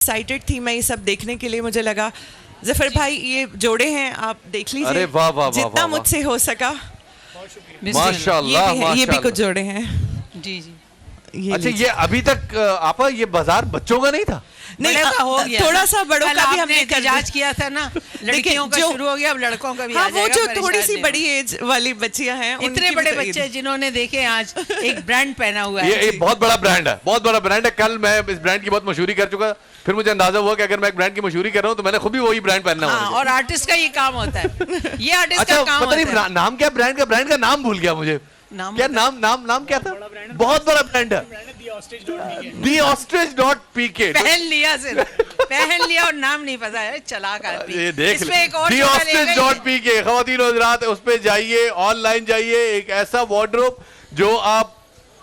Excited थी मैं ये सब देखने के लिए। मुझे लगा जफर भाई ये जोड़े हैं, आप देख लीजिए। अरे वाह वाह वाह जितना वाह, मुझसे हो सका। माशाल्लाह ये भी कुछ माशाल्लाह। जोड़े हैं। जी जी। अच्छा ये अभी तक आपा ये बाजार बच्चों का नहीं था? नहीं, बड़ों का हो गया थोड़ा ना। सा बड़ों कल का भी आपने हमने कर एहतजाज किया था ना, लड़कियों का जो- शुरू हो गया, अब लड़कों का भी हाँ, आ वो जाएगा। जो परेशान थोड़ी सी नहीं बड़ी एज वाली बच्चियां हैं, हो। इतने उनकी बड़े भी तो ईद बच्चे है। जिन्होंने देखे आज एक ब्रांड पहना हुआ है। ये बहुत बड़ा ब्रांड है, बहुत बड़ा ब्रांड है। कल मैं इस ब्रांड की बहुत मशहूरी कर चुका, फिर मुझे अंदाजा हुआ कि अगर मैं एक ब्रांड की मशहूरी कर रहा हूँ तो मैंने खुद भी वही ब्रांड पहनना हाँ, होगा। और आर्टिस्ट का ये काम होता है। ये आर्टिस्ट अच्छा का काम पता नहीं होता है। नाम क्या ब्रांड का? ब्रांड का नाम भूल गया मुझे। नाम क्या बताइए। नाम क्या था? बहुत बड़ा ब्रांड है, दी ऑस्ट्रिच डॉट पीके। पहन लिया सिर्फ, पहन लिया और नाम नहीं पता है। चलाक आदमी। ये देख इसमें एक और दी छोटा ऑस्ट्रिच लेगा डॉट ये। पीके, खवातीन और हज़रात उस पे जाइए, ऑनलाइन जाइए। एक ऐसा वार्डरोब जो आप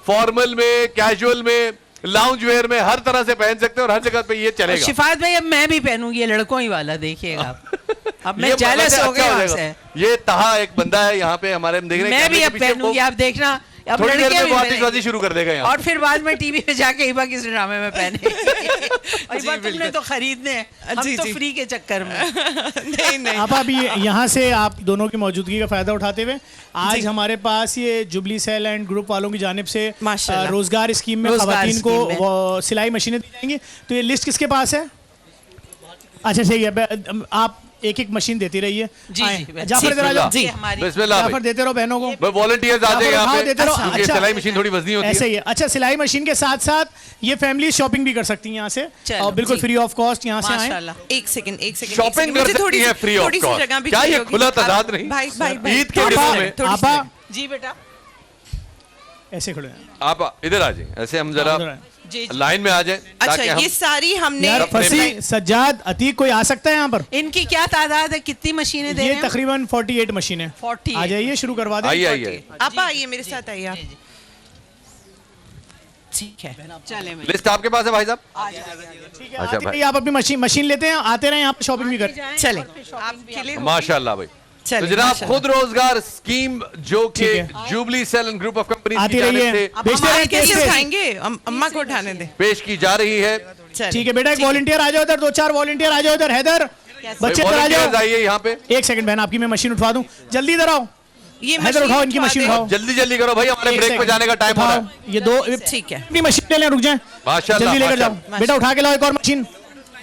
फॉर्मल में, कैजुअल में, लाउंज वेयर में हर तरह से पहन सकते हैं और हर जगह पे ये चलेगा। शिफात भाई अब मैं भी पहनूंगी ये लड़कों ही वाला, देखिएगा आप। अब मैं ये जेलस वैसे हो अच्छा गई हो वहां जाएगा। से। ये तहा एक बंदा है यहाँ पे हमारे, हम देख रहे हैं मैं भी कैमरे अब के पीछे, पहनूंगी, आप देखना। अब थोड़ी देर लड़के में भी वो पहनेंगे। आतिशबाजी शुरू कर देगा यहाँ। और फिर बाद में टीवी पे जाके हिबा किस ड्रामे में पहने। हिबा तुमने तो खरीदने हैं, हम जी, तो जी। फ्री के चक्कर में। नहीं आप अभी यहाँ से आप दोनों की मौजूदगी का फायदा उठाते हुए आज जी। हमारे पास ये जुबली सेल एंड ग्रुप वालों की जानिब से माशाल्लाह। रोजगार स्कीम में रोजगार खवातीन को स्कीम में। वो सिलाई मशीनें दी जाएंगी। तो ये लिस्ट किसके पास है? अच्छा सही है, आप एक एक मशीन देती रहिए। जी, आएं। जी, जाफर इधर आ जाओ। जी, हमारी बिस्मिल्लाह जाफर भाई। देते रहो बहनों को। मैं वॉलंटियर्स आ जाए यहाँ हाँ, पे देते रहो। क्योंकि अच्छा। सिलाई मशीन थोड़ी वजनी होती ऐसे है। ही है। अच्छा सिलाई मशीन के साथ साथ ये फैमिली शॉपिंग भी कर सकती हैं यहाँ से, चलो, और बिल्कुल जी। फ्री ऑफ कॉस्ट यहाँ से आए। माशाल्लाह। एक सेकंड शॉपिंग कर सकती है फ्री ऑफ कॉस्ट। जगह भी क्या चाहिए ये होगी। खुला आप- तजाद नहीं? भाई भाई ईद के थोड़ी दिनों सी- में थोड़ी सी आपा जगह। जी बेटा। ऐसे खड़े हैं। आप इधर आ जाए, ऐसे हम जरा इधर आएं। जी जी। लाइन में आ जाए अच्छा ताकि हम ये सारी हमने यार अपने फसी सज्जाद अतीक कोई आ सकता है यहाँ पर? इनकी क्या तादाद है, कितनी मशीनें दे ये रहे हैं? तकरीबन 48 मशीनें। 48 आ जाइए शुरू करवा दें। आइए आइए। आप आइए मेरे साथ आइए आप। ठीक है, चले मैं। लिस्ट आपके पास है भाई साहब? ठीक है, अच्छा आते भाई। रहिए, आप अपनी मशीन लेते हैं, आते रहे यहाँ पे शॉपिंग भी करते। चले आपके लिए माशाल्लाह भाई। चलिए, तो जनाब माशाल्लाह। खुद रोजगार स्कीम जो कि ठीक है। Jubilee sale and group of company आती की जानिब रहिए। से बेचते हमारे रहें, कैसे बेचते रहें। उठाएंगे अम्मा को उठाने दे। पेश की जा रही है। चलिए। ठीक है बेटा, एक वॉलंटियर आ जाओ इधर, 2-4 वॉलंटियर आ जाओ इधर। हैदर बच्चे इधर आ वॉलंटियर्स जाओ। आइए यहाँ पे। एक सेकंड बहन, आपकी मैं मशीन उठवा दूं, जल्दी इधर आओ। ये हैदर उठाओ, इनकी मशीन दे। उठाओ। जल्दी जल्दी करो भाई, हमारे एक ब्रेक पे सेकंड। जाने का टाइम हो रहा उठाओ, है। ये दो ठीक है। अपनी मशीन ले लें, रुक जाएं। माशाल्लाह, जल्दी लेकर जाओ माशाल्लाह। बेटा, उठा के लाओ एक और मशीन।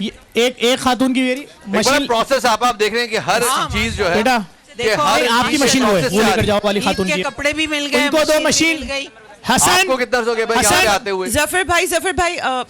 ये एक खातून की मेरी मशीन। प्रोसेस आप देख रहे हैं कि हर चीज जो है बेटा कि देखो, हर आपकी चीज़ मशीन वो है, process वो से आ लेकर रही जाओ वाली ईद खातून के की। कपड़े भी मिल गए, उनको दो भी मशीन। मिल गई। हसन आपको कितना हो गया भाई यहाँ हसन। पे आते हुए? जफर भाई जी,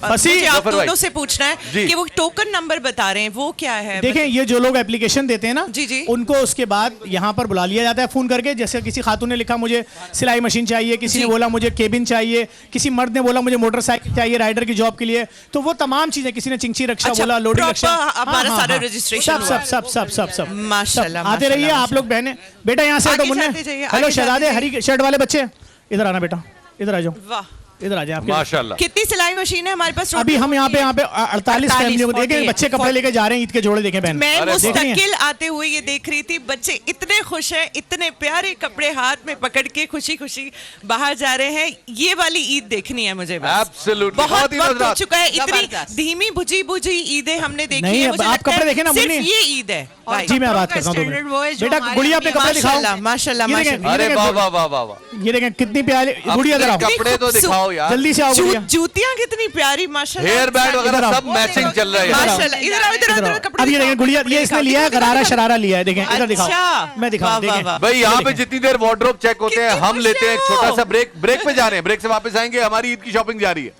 मुझे आप जफर भाई। दोनों से पूछना है जी। कि वो टोकन नंबर बता रहे हैं वो क्या है? देखें, ये जो लोग एप्लीकेशन देते हैं ना, जी, जी। उनको उसके बाद यहाँ पर बुला लिया जाता है फोन करके। जैसे किसी खातून ने लिखा मुझे सिलाई मशीन चाहिए, किसी ने जी। बोला मुझे केबिन चाहिए, किसी मर्द ने बोला मुझे मोटरसाइकिल चाहिए राइडर की जॉब के लिए, तो वो तमाम चीजें, किसी ने चिंची रक्षा अच्छा, बोला, लोडिंग proper रक्षा, हमारा सारा registration सब हुआ। सब सब सब सब सब माशाल्लाह, सब। आते रहिए माशाल्लाह, आप लोग बहने। बेटा यहाँ से आगे हटो मुन्ने। जाते जाइए, हेलो आगे शहजादे, जाते हरी शर्ट वाले बच्चे इधर आना बेटा, इधर आ जाओ, वाह, इधर आ जाए आपके। माशाल्लाह। कितनी सिलाई मशीन है हमारे पास? अभी हम यहाँ पे 48 फैमिलियों को देखें, 48, बच्चे कपड़े लेके जा रहे हैं, ईद के जोड़े देखें बहन। मैं अरे मुस्तकिल आते हुए ये देख रही थी, बच्चे इतने खुश हैं, इतने प्यारे कपड़े हाथ में पकड़ के खुशी खुशी बाहर जा रहे हैं। ये वाली ईद देखनी है मुझे बस। Absolutely। बहुत बहुत ही वक्त हो मजेदार। चुका है, इतनी जबरदस्त। धीमी बुझी ईदें हमने देखी नहीं, है। अब मुझे आप लगता है कपड़े देखें ना, सिर्फ मुन्नी। ये ईद है भाई। जी मैं बात कपड़ों का करता हूँ 2 standard मिनट। वो है जो बेटा हमारे गुड़िया अपने लिए- कपड़े दिखाओ। माशाल्लाह, माशाल्लाह, ये देखें, माशाल्लाह। अरे ये वाह देखें, वाह वाह वाह वाह। ये देखें कितनी प्यारी गुड़िया, इधर आओ कपड़े तो दिखाओ यार। जल्दी से आओ गुड़िया। जूतियां कितनी प्यारी माशाल्लाह। हेयर बैंड वगैरह इधर आओ। सब मैचिंग चल रहा है यार। माशाल्लाह, इधर आओ, इधर आओ, इधर आओ, कपड़े अब ये देखें दिखाओ, गुड़िया, कपड़े ये इसने दिखाओ, लिया है, दिखाओ, गरारा दिखाओ। शरारा लिया है, देखें इधर दिखाओ, अच्छा। मैं दिखाऊं, वाह, वाह, देखें वाह। भाई यहाँ ये पे देखें। जितनी देर वार्डरोब चेक होते हैं कितनी हम खुश लेते हैं है एक वो। छोटा सा ब्रेक। ब्रेक पे जा रहे हैं, ब्रेक से वापस आएंगे, हमारी ईद की शॉपिंग जारी है।